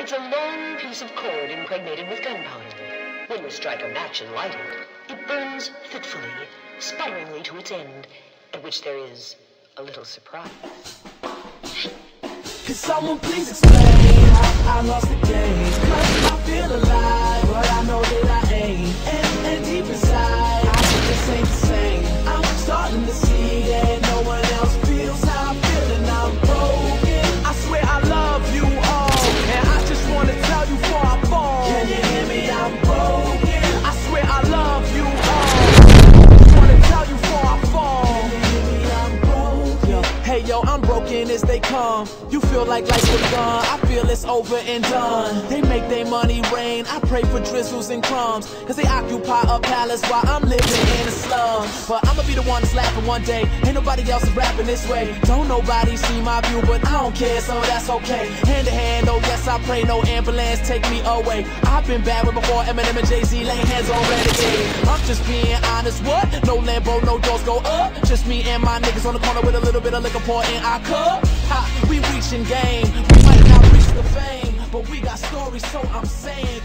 It's a long piece of cord impregnated with gunpowder. When you strike a match and light it, it burns fitfully, sputteringly to its end, at which there is a little surprise. Could someone please explain how I lost the game? 'Cause I feel alive, but I know that I ain't. And deep inside, I just ain't the same. I'm starting to see that no one else feels how I feel, and I'm broken. I swear I love you all, and I just wanna tell you before I fall. Can you hear me? I'm broken. I swear I love you all. I wanna tell you before I fall. Can you hear me? I'm broken. Hey yo, I'm broken as they come. You feel like life's begun. I feel it's over and done. They make their money rain. I pray for drizzles and crumbs, 'cause they occupy a palace while I'm living in the slums. But I'ma be the one that's laughing one day. Ain't nobody else is rapping this way. Don't nobody see my view, but I don't care, so that's okay. Hand to hand, oh yes, I pray no ambulance take me away. I've been bad with before Eminem and Jay-Z laying hands on Renegade. I'm just being honest, what? No Lambo, no doors go up. Just me and my niggas on the corner with a little bit of liquor pour in our cup. Ha, we reaching game. We might not reach the fame, but we got stories, so I'm saying